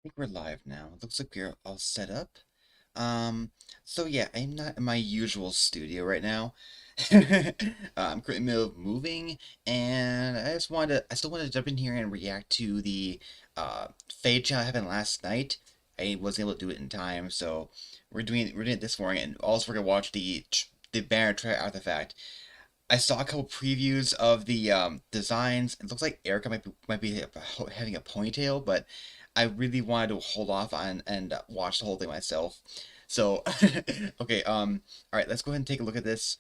Think we're live now. It looks like we're all set up. So yeah, I'm not in my usual studio right now. I'm currently in the middle of moving, and I still wanted to jump in here and react to the FEH Channel happened last night. I wasn't able to do it in time, so we're doing it this morning, and also we're gonna watch the banner track after the fact. I saw a couple previews of the designs. It looks like Erica might be having a ponytail, but I really wanted to hold off on and watch the whole thing myself. So, okay, all right, let's go ahead and take a look at this.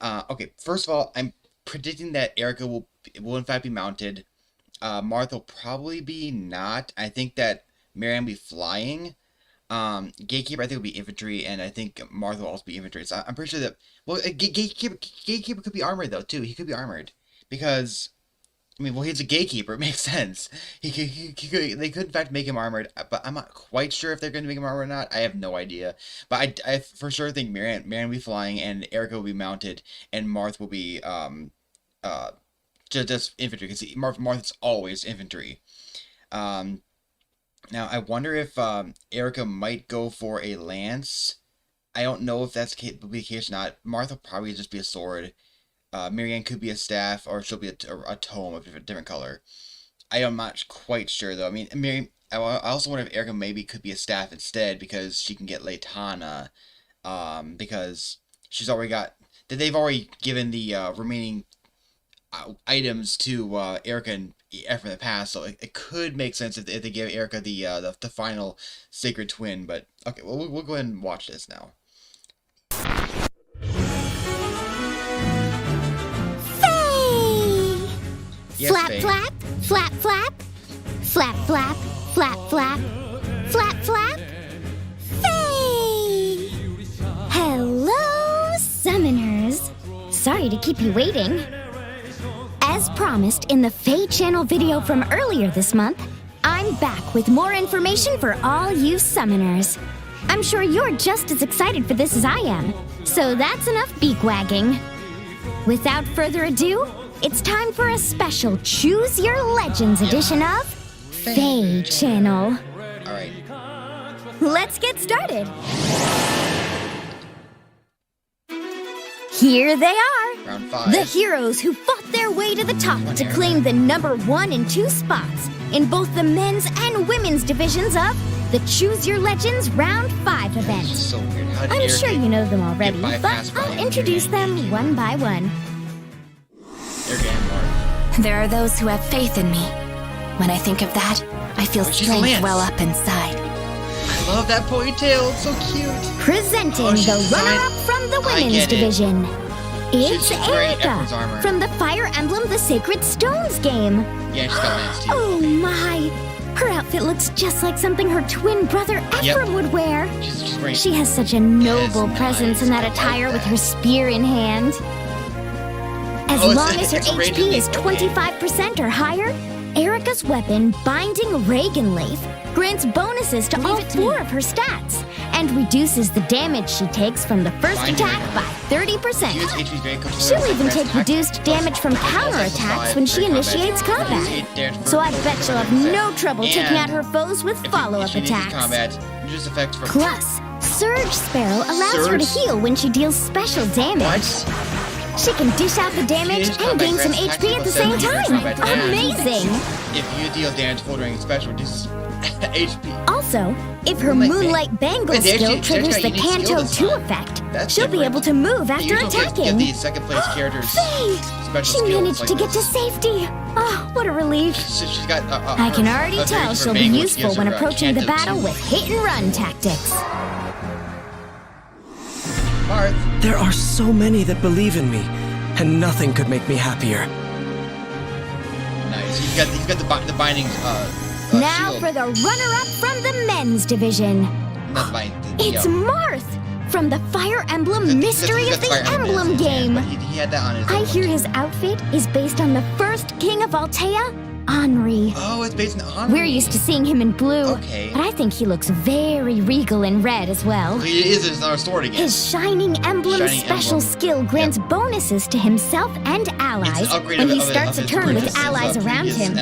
Okay, first of all, I'm predicting that Erica will in fact be mounted. Martha will probably be not. I think that Marianne will be flying. Gatekeeper I think will be infantry, and I think Martha will also be infantry. So I'm pretty sure that Gatekeeper could be armored though too. He could be armored because I mean, well, he's a gatekeeper. It makes sense. They could in fact make him armored, but I'm not quite sure if they're going to make him armored or not. I have no idea. But I for sure think Marianne will be flying, and Erica will be mounted, and Marth will be just infantry because Marth's always infantry. Now I wonder if Erica might go for a lance. I don't know if that's will be the case or not. Martha will probably just be a sword. Marianne could be a staff, or she'll be a tome of a different color. I am not quite sure, though. I mean, I also wonder if Erica maybe could be a staff instead, because she can get Latana, because she's already got... They've already given the remaining items to Erica and from the past, so it could make sense if they give Erica the final Sacred Twin, but... Okay, well, we'll go ahead and watch this now. Yes, flap, flap, flap, flap, flap, flap, flap, flap, flap, flap, Faye! Hello, summoners. Sorry to keep you waiting. As promised in the FEH Channel video from earlier this month, I'm back with more information for all you summoners. I'm sure you're just as excited for this as I am, so that's enough beak wagging. Without further ado, it's time for a special Choose Your Legends edition of FEH Channel. Alright. Let's get started. Here they are. Round 5. The heroes who fought their way to the top to claim the number 1 and 2 spots in both the men's and women's divisions of the Choose Your Legends Round 5 event. So weird. I'm sure you know them already, but I'll introduce them one by one. There are those who have faith in me. When I think of that, I feel strength well up inside. I love that ponytail. It's so cute. Presenting the runner-up from the women's division. It's Erica from the Fire Emblem The Sacred Stones game. Yeah, she's got lance too. Oh my! Her outfit looks just like something her twin brother Ephraim would wear. She has such a noble presence in that attire with her spear in hand. As long as her HP is 25% or higher, Erica's weapon, Binding Reagan Leaf, grants bonuses to all 4 of her stats and reduces the damage she takes from the first attack by 30%. She'll even take reduced damage from counterattacks when she initiates combat. So I bet she'll have no trouble taking out her foes with follow-up attacks. Plus, Surge Sparrow allows her to heal when she deals special damage. She can dish out the damage and gain some HP at the same time. Amazing! If you deal damage full during special, reduces HP. Also, if her Moonlight Bangle skill triggers the Kanto 2 effect, she'll be able to move after attacking. The second place characters. She managed to get to safety. Oh, what a relief. I can already tell she'll be useful when approaching the battle with hit-and-run tactics. There are so many that believe in me, and nothing could make me happier. Nice. He's got the binding. Now shield. for the runner-up from the men's division. It's Marth from the Fire Emblem Mystery of the Emblem game. He had that on his I hear his outfit is based on the first king of Altea, Henri. Oh, it's based on Henri. We're used to seeing him in blue, okay. but I think he looks very regal in red as well. He is our sword again. His Shining Emblem special skill grants bonuses to himself and allies when he starts a turn with allies around him.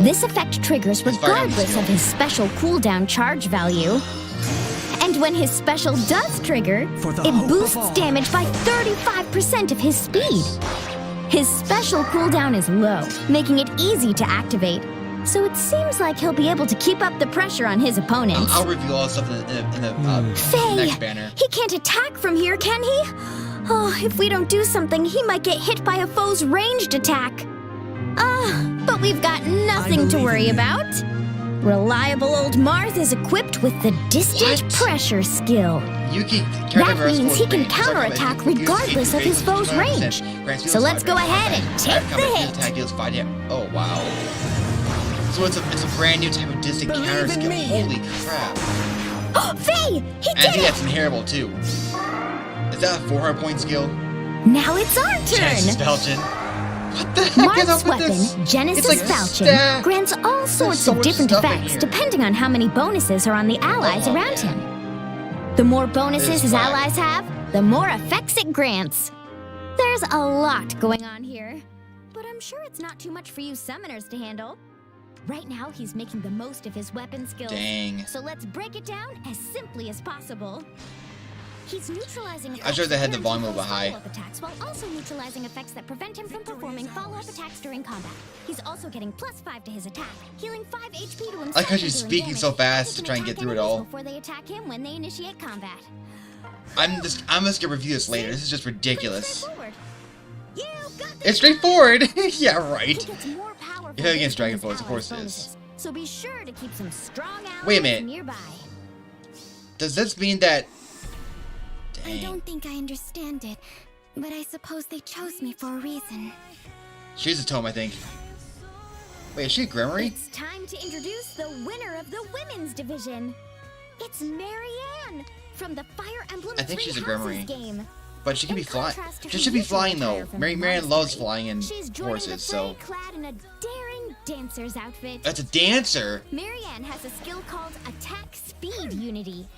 This effect triggers regardless of his special cooldown charge value. And when his special does trigger, it boosts damage by 35% of his speed. His special cooldown is low, making it easy to activate. So it seems like he'll be able to keep up the pressure on his opponents. I'll reveal all the stuff in the Faye, next banner. He can't attack from here, can he? Oh, if we don't do something, he might get hit by a foe's ranged attack. But we've got nothing to worry about. Reliable old Marth is equipped with the distant pressure skill. That means he can counterattack regardless of his foe's range. So let's go ahead and take the hit. Attack deals 5 damage. Oh, wow. So it's a brand new type of distant counter skill. Holy crap. Oh, Faye! He did it! I think that's inheritable, too. Is that a 400-point skill? Now it's our turn! Genesis Falchion. What the heck is up with this? Weapon, Genesis Falchion, grants all sorts of different effects depending on how many bonuses are on the allies around him. The more bonuses his allies have, the more effects it grants. There's a lot going on here, but I'm sure it's not too much for you summoners to handle. Right now, he's making the most of his weapon skills. Dang. So let's break it down as simply as possible. He's neutralizing I sure they had the volume a little bit high. Attacks while also neutralizing effects that prevent him from performing follow-up attacks during combat. He's also getting +5 to his attack, healing 5 HP to himself. I like how she's speaking so fast to try and get through it all. Before they attack him when they initiate combat. I'm just gonna review this later. This is just ridiculous. It's straightforward. straightforward. Yeah, right. Yeah, against Dragon Force, of course it is. So be sure to keep some strong allies Wait a minute. nearby. Does this mean that... I don't think I understand it, but I suppose they chose me for a reason. She's a tome, I think. Wait, is she a Grimoire? It's time to introduce the winner of the women's division. It's Marianne from the Fire Emblem I think she's a Grimoire. game. But she can be flying. She should be flying though. Marianne loves flying in horses, so. Clad in a daring dancer's outfit. That's a dancer. Marianne has a skill called Attack Speed Unity.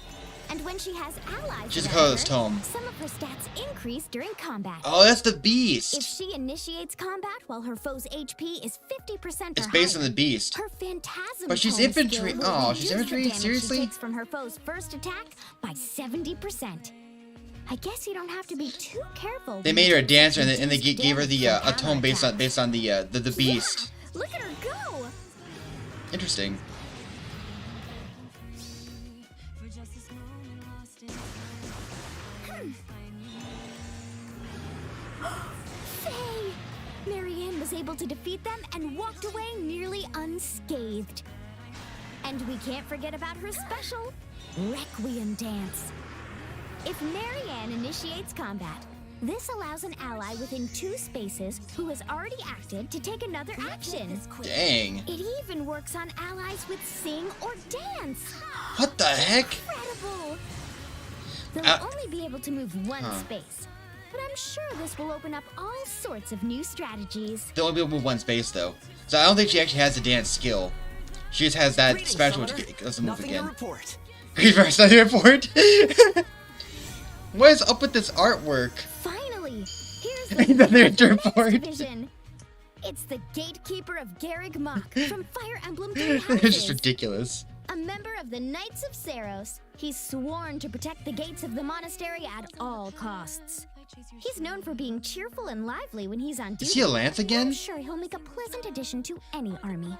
And when she has allies, She's a colorless tome. Some of her stats increase during combat. Oh, that's the If beast. she initiates combat while her foe's HP is 50% It's or based on higher, the beast. her Phantasm But she's Tome infantry. skill will Oh, she's reduce the infantry? damage Seriously? She takes from her foe's first attack by 70%. I guess you don't have to be too careful. They made her a dancer and they gave her the a tome based on the beast. Yeah, look at her go. Interesting. Faye! Marianne was able to defeat them and walked away nearly unscathed. And we can't forget about her special Requiem dance. If Marianne initiates combat, this allows an ally within 2 spaces who has already acted to take another action. Dang. It even works on allies with sing or dance. What the heck? Incredible! They'll only be able to move 1 space. But I'm sure this will open up all sorts of new strategies. They'll only be able to move 1 space though. So I don't think she actually has the dance skill. She just has that special which doesn't move again. Greetings, nothing to report. What is up with this artwork? Finally, here's Nothing the to report. division. It's the Gatekeeper of Garreg Mach from Fire Emblem Three It's Houses. just ridiculous. A member of the Knights of Saros, he's sworn to protect the gates of the monastery at all costs. He's known for being cheerful and lively when he's on duty. Is he a lance I'm again? sure he'll make a pleasant addition to any army.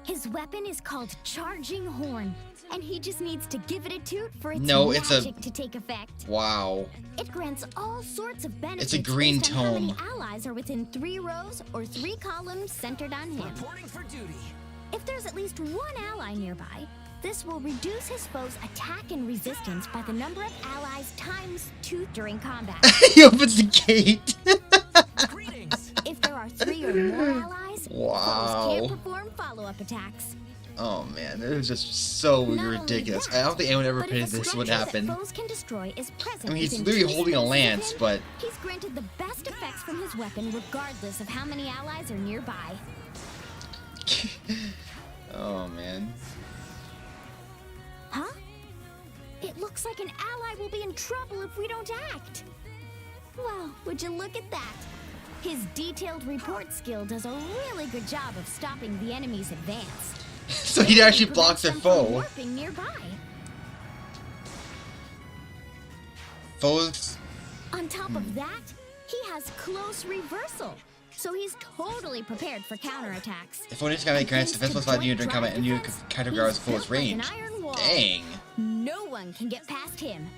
His weapon is called Charging Horn, and he just needs to give it a toot for its magic to take effect. Wow. It grants all sorts of benefits. It's a green based on how many tome. allies are within 3 rows or 3 columns centered on him. Reporting for duty. If there's at least 1 ally nearby, this will reduce his foe's attack and resistance by the number of allies times 2 during combat. He opens the gate. Greetings. If there are 3 or more allies, Wow. foes can't perform follow-up attacks. Oh man, it was just so Not only ridiculous. that, I don't think anyone ever but if predicted a this would structure that happen. foes can destroy is present I mean, he's within literally 2 holding a spaces of lance, him, but he's granted the best effects from his weapon regardless of how many allies are nearby. Oh, man. Huh? It looks like an ally will be in trouble if we don't act. Well, would you look at that? His detailed report skill does a really good job of stopping the enemy's advance. So he actually blocks their foe. Warping nearby. Foes. On top of that, he has close reversal. So he's totally prepared for counterattacks. If one combat grants defense plus 5 unit during combat and unit counterguards foe's range. Dang. No one can get past him.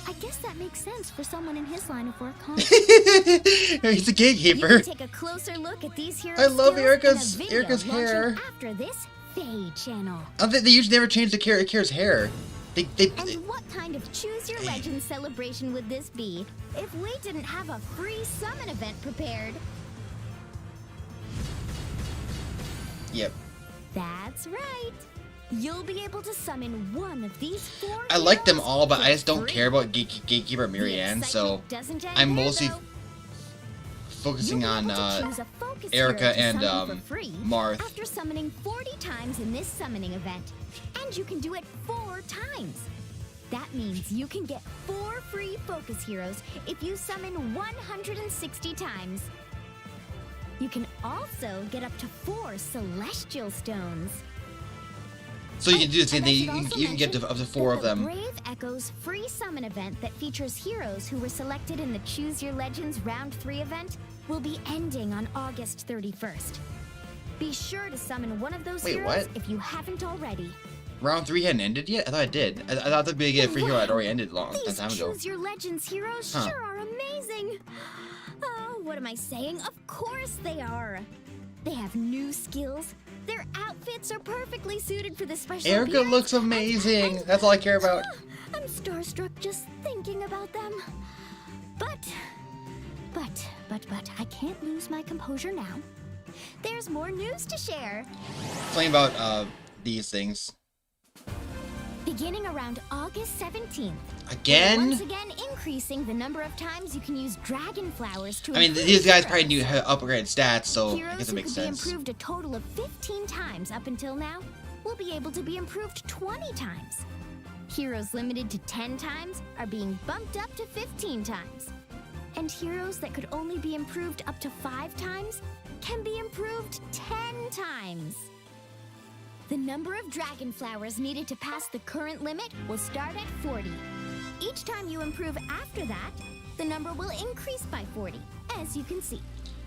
I guess that makes sense for someone in his line of work, huh? He's a gatekeeper. You can take a closer look at these heroes. I love Erica's hair. After this FEH Channel. They usually never change the Kira's hair. And what kind of Choose Your Legend celebration would this be if we didn't have a free summon event prepared? Yep. That's right. You'll be able to summon one of these 4 I like them all, but I just don't free. care about Gatekeeper Marianne, so I'm mostly focusing on Erica and Marth. After summoning 40 times in this summoning event, and you can do it 4 times. That means you can get 4 free focus heroes if you summon 160 times. You can also get up to 4 celestial stones. So you can do the same thing. You can get up to 4 of them. Brave Echo's free summon event that features heroes who were selected in the Choose Your Legends Round 3 event will be ending on August 31st. Be sure to summon one of those heroes if you haven't already. Round 3 hadn't ended yet? I thought it did. I thought the big free hero had already ended a long time ago. These Choose Your Legends heroes sure are amazing. Oh, what am I saying? Of course they are. They have new skills. Their outfits are perfectly suited for this special Erica looks amazing. That's all I care about. I'm starstruck just thinking about them. But I can't lose my composure now. There's more news to share. Playing about these things. Beginning around August 17th. Again? Once again increasing the number of times you can use dragon flowers to these guys probably need upgrade stats, so heroes I guess it makes sense. Heroes who could be improved a total of 15 times up until now will be able to be improved 20 times. Heroes limited to 10 times are being bumped up to 15 times. And heroes that could only be improved up to 5 times can be improved 10 times. The number of dragon flowers needed to pass the current limit will start at 40. Each time you improve after that, the number will increase by 40, as you can see.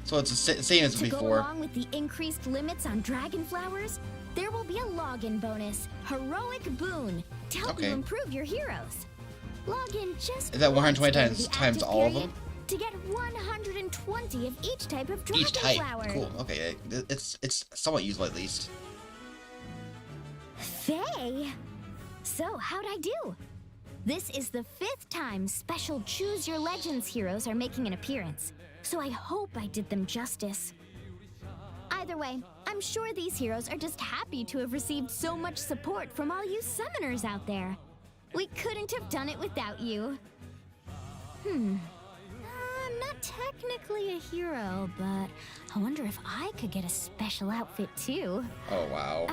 So it's the same as before. To go along with the increased limits on dragon flowers, there will be a login bonus, Heroic Boon, to help you improve your heroes. Log in just is that 120 times all of them? To get 120 of each type of dragon flower. Cool. Okay, it's somewhat useful at least. Faye? So, how'd I do? This is the 5th time special Choose Your Legends heroes are making an appearance, so I hope I did them justice. Either way, I'm sure these heroes are just happy to have received so much support from all you summoners out there. We couldn't have done it without you. I'm not technically a hero, but I wonder if I could get a special outfit too. Oh wow.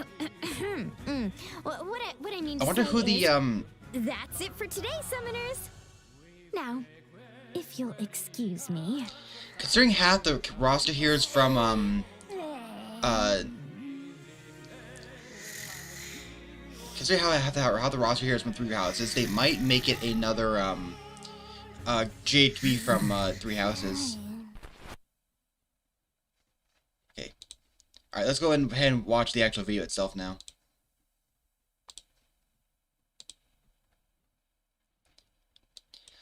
What I mean I wonder who the That's it for today, summoners. Now, if you'll excuse me. Considering half the roster here is from considering how the roster here is from 3 houses, they might make it another JHB from 3 houses. Okay. Alright, let's go ahead and watch the actual video itself now.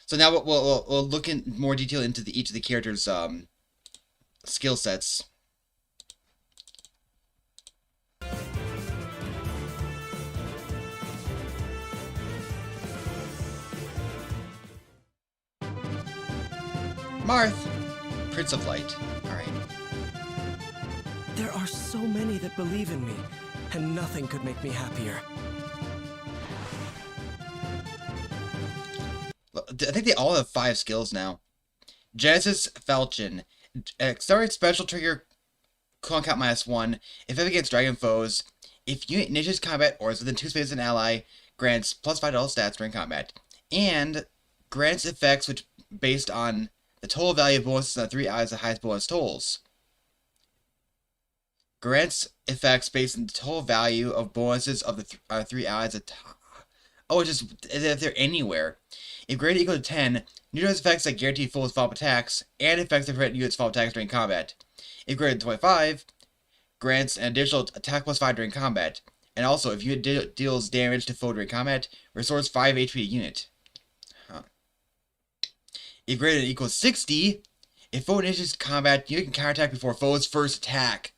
So now we'll look in more detail into each of the characters' skill sets. Marth, Prince of Light. Alright. There are so many that believe in me, and nothing could make me happier. I think they all have 5 skills now. Genesis Falchion. Accelerate special trigger cooldown count -1. If ever against dragon foes, if unit initiates combat or is within 2 spaces of an ally, grants +5 to all stats during combat. And grants effects which based on the total value of bonuses on the 3 allies with the highest bonus totals. Grants effects based on the total value of bonuses of the 3 allies at oh, it's just if they're anywhere. If greater equal to 10, neutralize effects that guarantee full follow-up attacks, and effects that prevent units follow-up attacks during combat. If greater than 25, grants an additional attack +5 during combat. And also, if unit deals damage to foe during combat, restores 5 HP to unit. Huh. If greater than equals 60, if foe initiates combat, unit can counterattack before foe's first attack.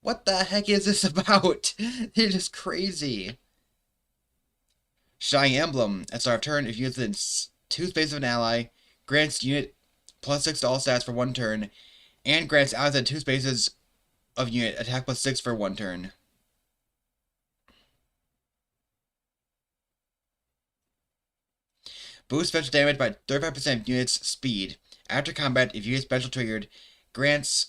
What the heck is this about? They're just crazy. Shining Emblem. At start of turn, if units within 2 spaces of an ally, grants unit +6 to all stats for 1 turn, and grants allies within 2 spaces of unit attack +6 for 1 turn. Boost special damage by 35% of unit's speed. After combat, if unit special triggered, grants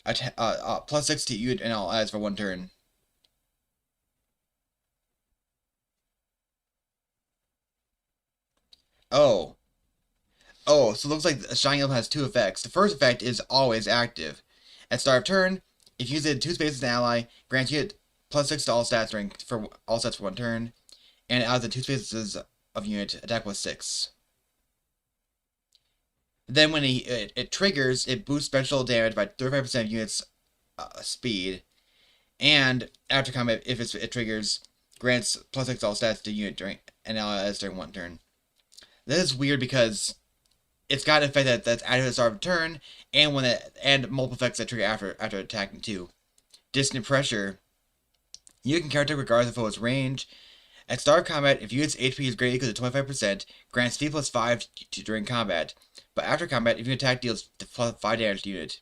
+6 to unit and all allies for 1 turn. Oh. Oh, so it looks like Shining Emblem has 2 effects. The first effect is always active. At start of turn, if used in 2 spaces of an ally, grants unit +6 to all stats for all stats for 1 turn, and allies in 2 spaces of unit attack +6. Then when it triggers, it boosts special damage by 35% of units' speed, and after combat, if it triggers, grants +6 to all stats to unit during and allies during 1 turn. This is weird because it's got an effect that's added at the start of a turn, and multiple effects that trigger after attacking too. Distant pressure. You can counterattack regardless of foe's range. At start of combat, if unit's HP is greater equal to 25%, grants speed +5 during combat. But after combat, if your attack deals +5 damage to unit.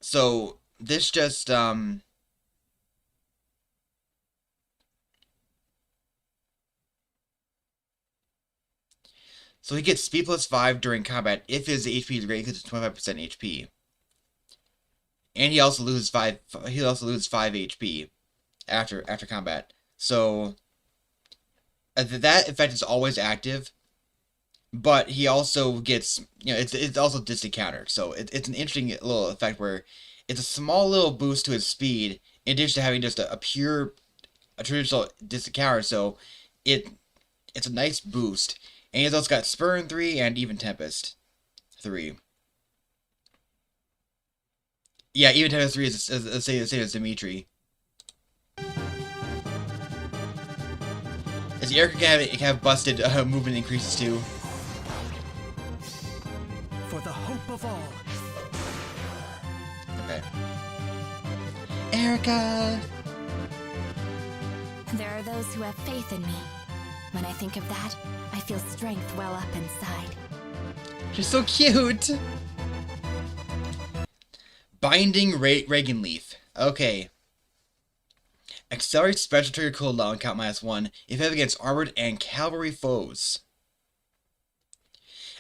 So this just so he gets speed +5 during combat if his HP is greater equal to 25% HP. And he also loses 5 HP after combat. So that effect is always active, but he also gets, it's also distant counter. So it's an interesting little effect where it's a small little boost to his speed in addition to having just a traditional distant counter. So it's a nice boost. And he's also got Spurn 3 and even Tempest 3. Yeah, even Tempest 3 is the same as Dimitri. As Erica can have busted movement increases too. For the hope of all. Okay. Erica! There are those who have faith in me. When I think of that, I feel strength well up inside. She's so cute! Binding Reagan Leaf. Okay. Accelerate special trigger cooldown count -1 if hit against armored and cavalry foes.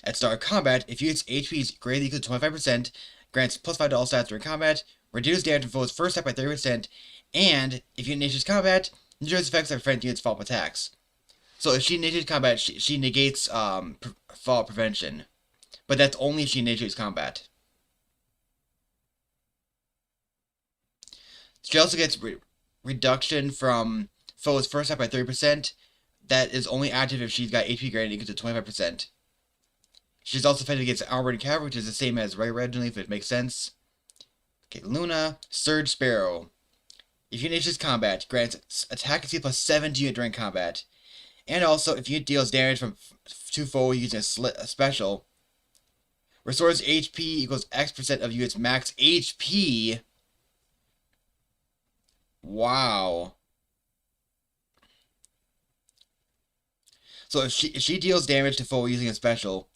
At start of combat, if unit's HP is greater than equal to 25%, grants +5 to all stats during combat, reduce damage to foes' first attack by 30%, and if unit initiates combat, neutralize effects that prevent units' follow-up attacks. So if she initiates combat, she negates fall prevention. But that's only if she initiates combat. She also gets reduction from foes first attack by 30%. That is only active if she's got HP greater than equal to 25%. She's also effective against armored and cavalry, which is the same as Red Leaf, if it makes sense. Okay, Luna, Surge Sparrow. If you initiate combat, grants attack and speed +7 to unit during combat. And also, if unit deals damage from to foe using a special, restores HP equals X% of unit's max HP. Wow. So if she deals damage to foe using a special,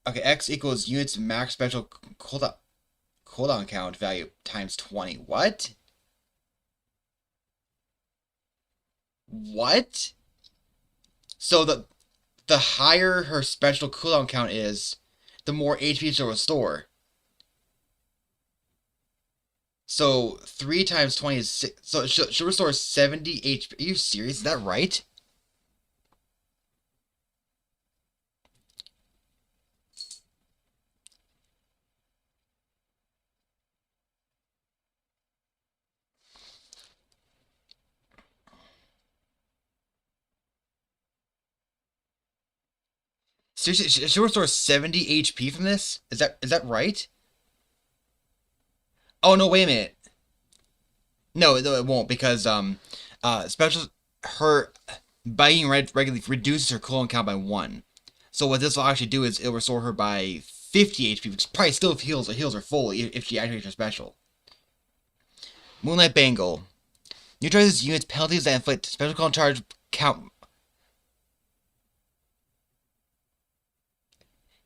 okay, X equals unit's max special cooldown count value times 20. What? What? So the higher her special cooldown count is, the more HP she'll restore. So 3 times 20 is 6. So she'll restore 70 HP. Are you serious? Is that right? Seriously, she'll restore 70 HP from this? Is that right? Oh no, wait a minute. No, it won't because special her biting regularly reduces her cooldown count by 1. So what this will actually do is it'll restore her by 50 HP, which probably still heals her fully if she activates her special. Moonlight Bangle. Neutralizes units penalties that inflict special cooldown charge count.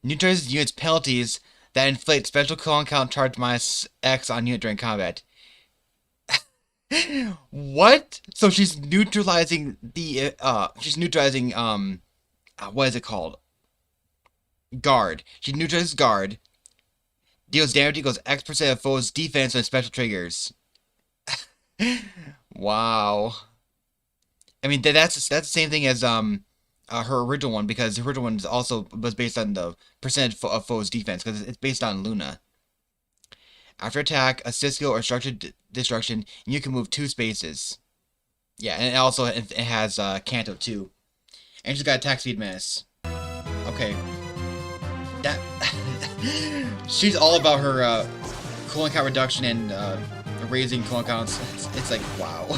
Neutralizes units penalties that inflict special cooldown count charge minus X on unit during combat. What? So she's neutralizing the what is it called? Guard. She neutralizes guard. Deals damage equals X% of foe's defense when special triggers. Wow. I mean that's the same thing as her original one, because the original one was based on the percentage of foe's defense, because it's based on Luna. After attack, assist skill, or structured destruction, you can move 2 spaces. Yeah, and it has Canto too. And she's got attack speed menace. Okay. That she's all about her coolant count reduction and raising coolant counts. It's like, wow.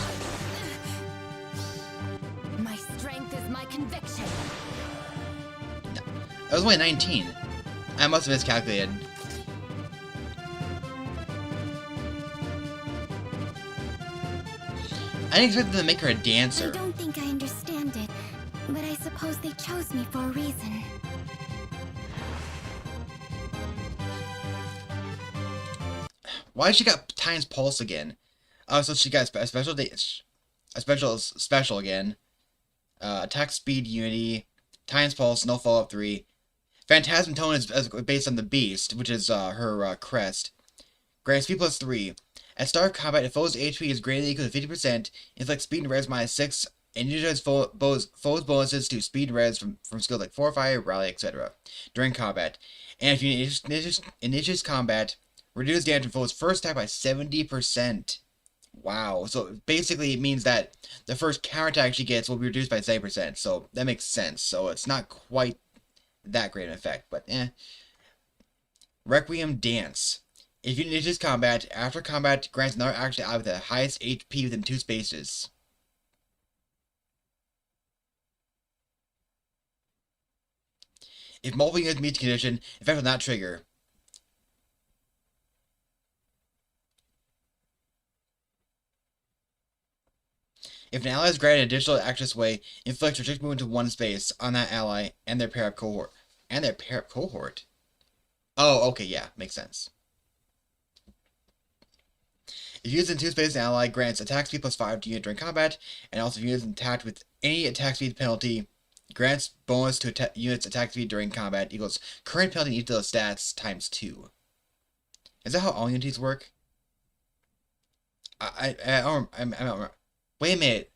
My strength is my conviction. That was only 19. I must have miscalculated. I didn't expect them to make her a dancer. I don't think I understand it, but I suppose they chose me for a reason. Why she got times pulse again? Oh, so she got a special again. Attack speed unity, times pulse, no follow up 3. Phantasm tone is based on the beast, which is her crest. Grants speed plus 3. At start of combat, if foe's HP is greater than or equal to 50%, inflict speed and res minus 6, and neutralizes foe's bonuses to speed and res from skills like Fortify, Rally, etc. during combat. And if you initiate combat, reduce damage from foe's first attack by 70%. Wow. So basically it means that the first counterattack she gets will be reduced by 70%. So that makes sense. So it's not quite that great an effect, but eh. Requiem Dance. If you initiate combat, after combat grants another action out with the highest HP within 2 spaces. If multiple units meet the condition, effect will not trigger. If an ally is granted an additional action this way, inflicts restrict movement to 1 space on that ally and their pair-up cohort. Oh, okay, yeah, makes sense. If used in 2 spaces, an ally grants attack speed plus 5 to unit during combat, and also if units attacked with any attack speed penalty, grants bonus to units attack speed during combat equals current penalty in each of those stats times 2. Is that how all unities work? I don't remember. Wait a minute.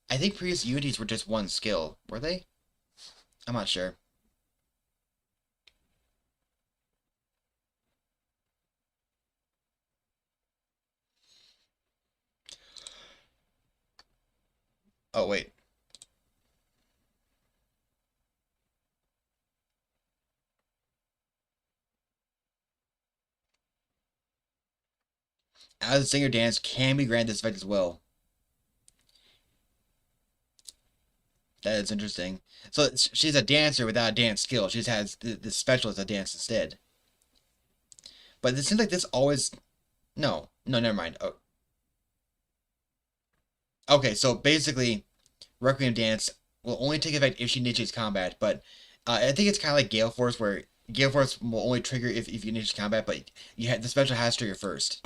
I think previous unities were just 1 skill. Were they? I'm not sure. Oh, wait. As a singer dance can be granted this effect as well. That is interesting. So she's a dancer without a dance skill. She just has the special as a dance instead. But it seems like this always... No, never mind. Oh. Okay, so basically, Requiem Dance will only take effect if she initiates combat, but I think it's kind of like Gale Force, where Gale Force will only trigger if you initiate combat, but the special has to trigger first.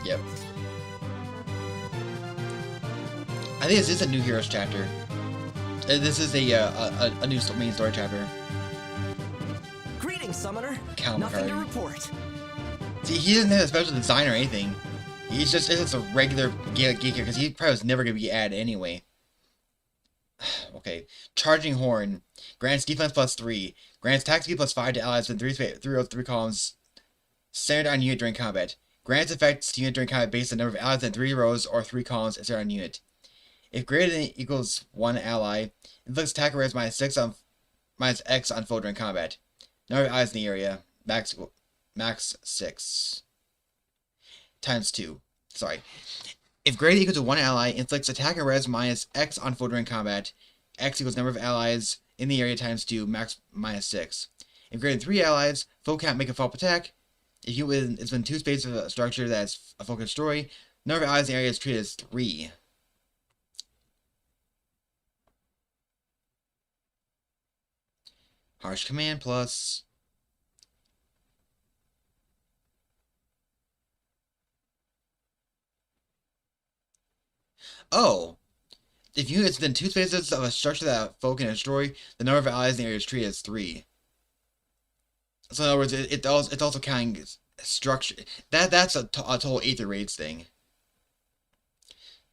Yep. I think this is a new Heroes chapter. This is a new main story chapter. Greetings, Summoner. Cal Nothing to McCarty. report. See, he doesn't have a special design or anything. It's just a regular geeker because he probably was never gonna be added anyway. Okay, Charging Horn grants defense +3, grants attack speed +5 to allies within 3 rows, 3 columns, centered on unit during combat. Grants effects to unit during combat based on the number of allies in 3 rows or 3 columns centered on unit. If greater than equals 1 ally, inflicts attack raise -6 on -X on foe during combat. Number of allies in the area max 6 times 2. Sorry. If greater equal to 1 ally, inflicts attack and res -X on foe during combat. X equals number of allies in the area times 2, max -6. If greater than 3 allies, foe can't make a follow-up attack. If you is within 2 spaces of a structure that's a foe can destroy, number of allies in the area is treated as 3. Harsh command plus. Oh! If units within 2 spaces of a structure that foe can destroy, the number of allies in the area is treated as 3. So in other words, it's also counting structure. That's a total Aether Raids thing.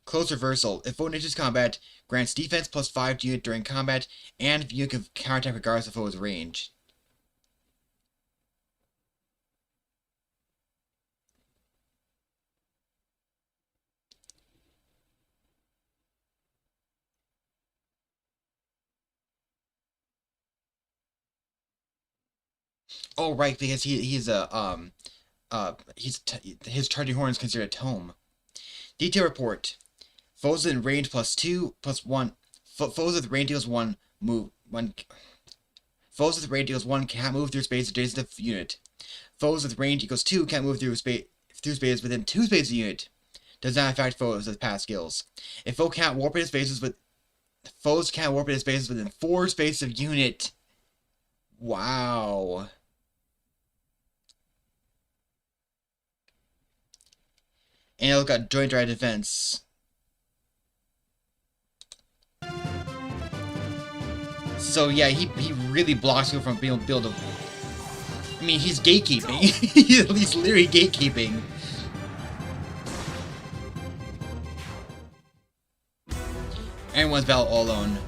Close Reversal. If foe initiates combat, grants defense +5 to unit during combat, and if unit can counterattack regardless of foe's range. Oh right, because his Charging Horn is considered a tome. Detail report. Foes in range +2/+1. Foes with range equals 1 move 1. Foes with range equals 1 can't move through space adjacent to the unit. Foes with range equals 2 can't move through spaces within 2 spaces of the unit. Does not affect foes with past skills. If foes can't warp into spaces within 4 spaces of unit. Wow. And look at Joint Drive Defense. So yeah, he really blocks you from being able to. I mean, he's gatekeeping. He's literally gatekeeping. Everyone's battle all alone.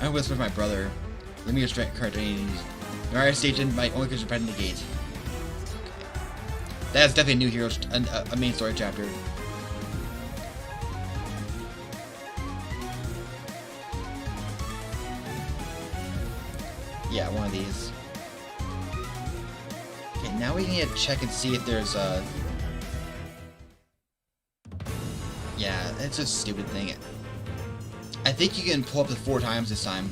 I was with my brother. Let me just card any. Naraya Station, my only concern to negate. Okay. That's definitely a new hero, a main story chapter. Yeah, one of these. Okay, now we can check and see if there's a. Yeah, it's a stupid thing. I think you can pull up to 4 times this time.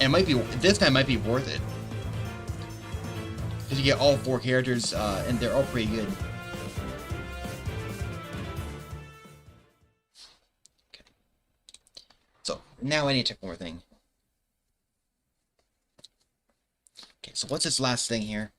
And this time might be worth it. Because you get all 4 characters, and they're all pretty good. Okay. So, now I need to check one more thing. Okay, so what's this last thing here?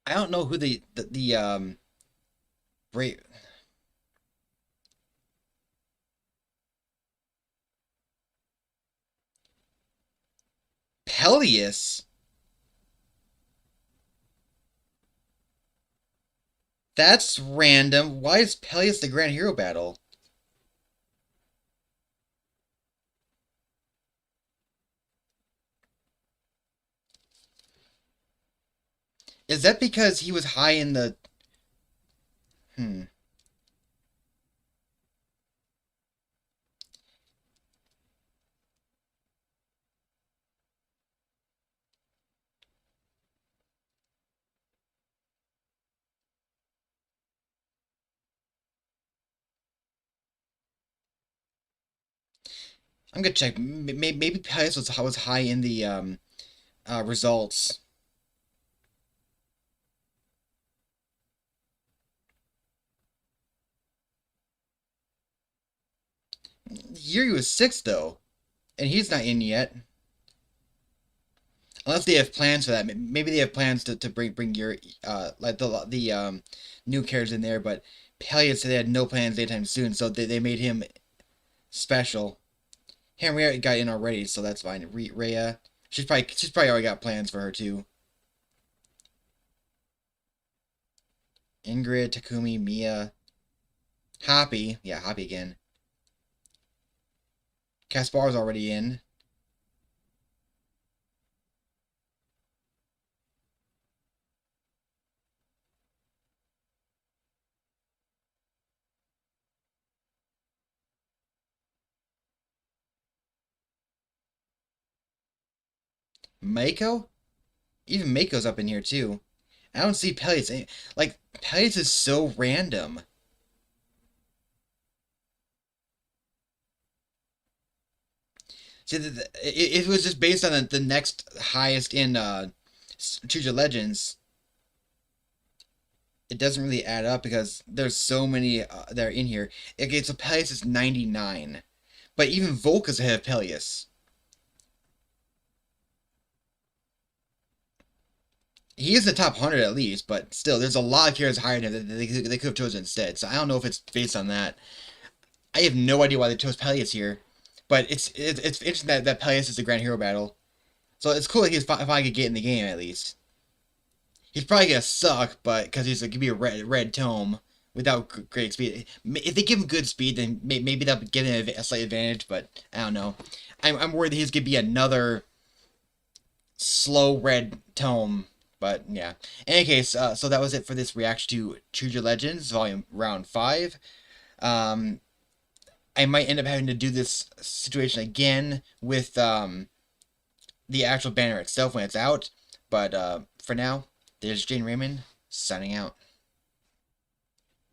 I don't know who the Brave. Peleus? That's random. Why is Peleus the Grand Hero battle? Is that because he was high in the... Hmm. I'm gonna check. Maybe Peleus was high in the results. Yuri was 6 though, and he's not in yet. Unless they have plans for that. Maybe they have plans to bring Yuri, like the new characters in there. But Peleus said they had no plans anytime soon, so they made him special. Henrietta got in already, so that's fine. Rhea, she's probably already got plans for her too. Ingrid, Takumi, Mia, Happy, yeah, Happy again. Kaspar's already in. Mako? Even Mako's up in here too. I don't see Peleus. Like, Peleus is so random. See, it was just based on the next highest in Choose Your Legends. It doesn't really add up because there's so many that are in here. Okay, so Peleus is 99. But even Volka's ahead of Peleus. He is in the top 100 at least, but still, there's a lot of characters higher than him that they could have chosen instead. So I don't know if it's based on that. I have no idea why they chose Peleus here. But it's interesting that Peleus is the Grand Hero battle. So it's cool that he's finally could get in the game at least. He's probably gonna suck, but because he's gonna be a red tome without great speed. If they give him good speed, then maybe that'll give him a slight advantage. But I don't know. I'm worried that he's gonna be another slow red tome. But yeah. In any case, so that was it for this reaction to Choose Your Legends, Volume Round 5. I might end up having to do this situation again with the actual banner itself when it's out. But for now, there's Jane Raymond signing out.